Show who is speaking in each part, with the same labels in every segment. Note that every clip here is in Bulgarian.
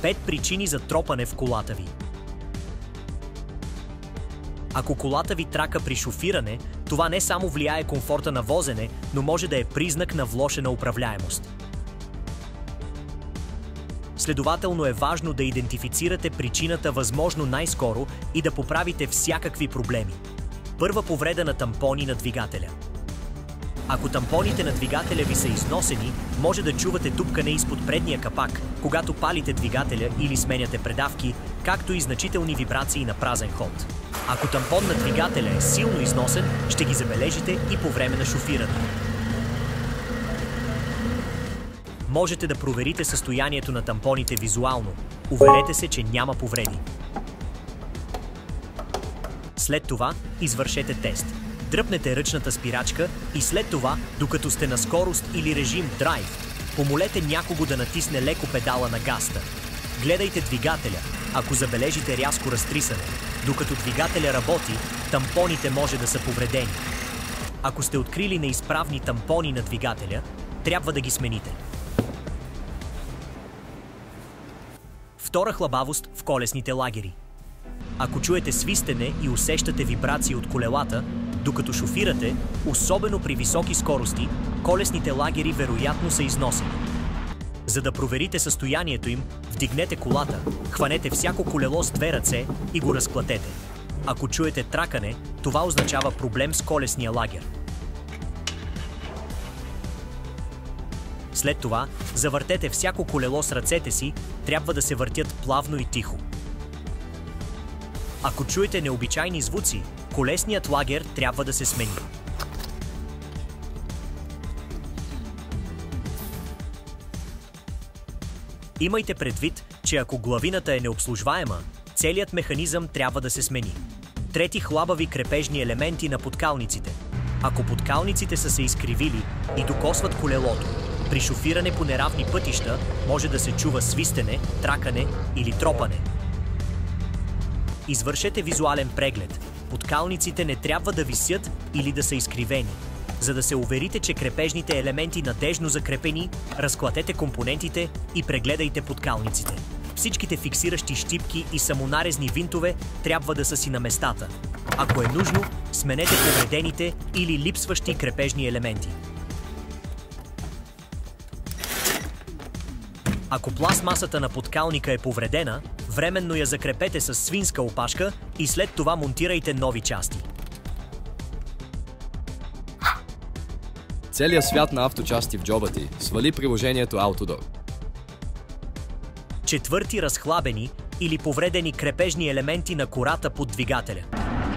Speaker 1: 5 причини за тропане в колата ви. Ако колата ви трака при шофиране, това не само влияе комфорта на возене, но може да е признак на влошена управляемост. Следователно е важно да идентифицирате причината възможно най-скоро и да поправите всякакви проблеми. Първа повреда на тампони на двигателя. Ако тампоните на двигателя ви са износени, може да чувате тупкане изпод предния капак, когато палите двигателя или сменяте предавки, както и значителни вибрации на празен ход. Ако тампон на двигателя е силно износен, ще ги забележите и по време на шофиране. Можете да проверите състоянието на тампоните визуално. Уверете се, че няма повреди. След това извършете тест. Дръпнете ръчната спирачка и след това, докато сте на скорост или режим драйв, помолете някого да натисне леко педала на газта. Гледайте двигателя. Ако забележите рязко разтрисане, докато двигателя работи, тампоните може да са повредени. Ако сте открили неизправни тампони на двигателя, трябва да ги смените. Втора хлабавост в колесните лагери. Ако чуете свистене и усещате вибрации от колелата, докато шофирате, особено при високи скорости, колесните лагери вероятно са износени. За да проверите състоянието им, вдигнете колата, хванете всяко колело с 2 ръце и го разклатете. Ако чуете тракане, това означава проблем с колесния лагер. След това, завъртете всяко колело с ръцете си, трябва да се въртят плавно и тихо. Ако чуете необичайни звуци, колесният лагер трябва да се смени. Имайте предвид, че ако главината е необслужваема, целият механизъм трябва да се смени. Трети хлабави крепежни елементи на подкалниците. Ако подкалниците са се изкривили и докосват колелото, при шофиране по неравни пътища може да се чува свистене, тракане или тропане. Извършете визуален преглед. Подкалниците не трябва да висят или да са изкривени. За да се уверите, че крепежните елементи надежно закрепени, разклатете компонентите и прегледайте подкалниците. Всичките фиксиращи щипки и самонарезни винтове трябва да са си на местата. Ако е нужно, сменете повредените или липсващи крепежни елементи. Ако пластмасата на подкалника е повредена, временно я закрепете с свинска опашка и след това монтирайте нови части.
Speaker 2: Целият свят на авточасти в джоба ти. Свали приложението Autodoor.
Speaker 1: Четвърти разхлабени или повредени крепежни елементи на кората под двигателя.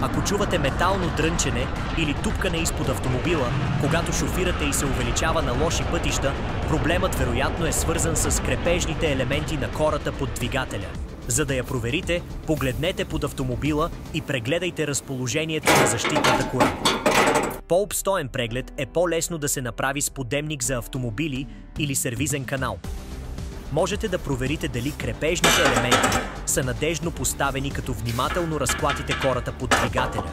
Speaker 1: Ако чувате метално дрънчене или тупкане изпод автомобила, когато шофирате и се увеличава на лоши пътища, проблемът вероятно е свързан с крепежните елементи на кората под двигателя. За да я проверите, погледнете под автомобила и прегледайте разположението на защитната кора. По-обстоен преглед е по-лесно да се направи с подемник за автомобили или сервизен канал. Можете да проверите дали крепежните елементи са надежно поставени, като внимателно разклатите кората под двигателя.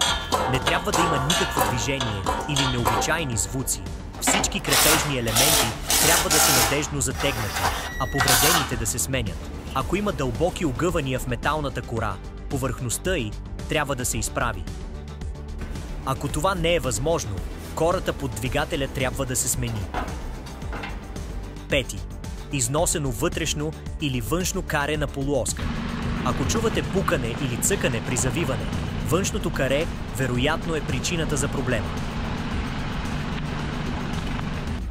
Speaker 1: Не трябва да има никакво движение или необичайни звуци. Всички крепежни елементи трябва да са надежно затегнати, а повредените да се сменят. Ако има дълбоки огъвания в металната кора, повърхността й трябва да се изправи. Ако това не е възможно, кората под двигателя трябва да се смени. Пети. Износено вътрешно или външно каре на полуоска. Ако чувате пукане или цъкане при завиване, външното каре вероятно е причината за проблема.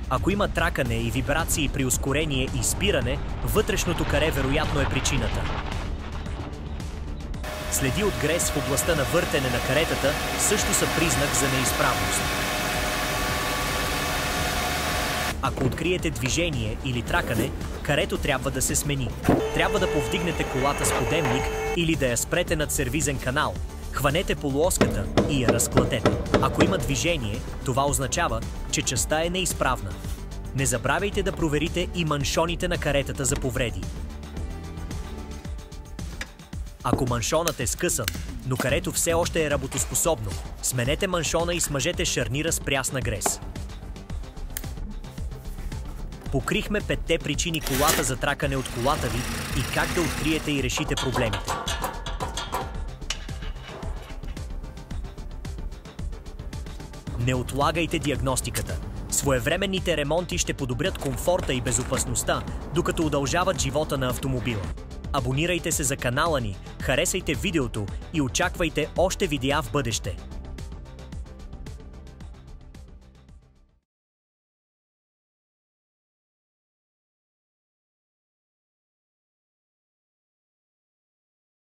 Speaker 1: Ако има тракане и вибрации при ускорение и спиране, вътрешното каре вероятно е причината. Следи от грес в областта на въртене на каретата също са признак за неизправност. Ако откриете движение или тракане, карето трябва да се смени. Трябва да повдигнете колата с подемник или да я спрете над сервизен канал. Хванете полуоската и я разклатете. Ако има движение, това означава, че частта е неизправна. Не забравяйте да проверите и маншоните на каретата за повреди. Ако маншонът е скъсан, но карето все още е работоспособно, сменете маншона и смажете шарнира с прясна грес. Покрихме 5 причини колата за тракане от колата ви и как да откриете и решите проблемите. Не отлагайте диагностиката. Своевременните ремонти ще подобрят комфорта и безопасността, докато удължават живота на автомобила. Абонирайте се за канала ни, харесайте видеото и очаквайте още видеа в бъдеще.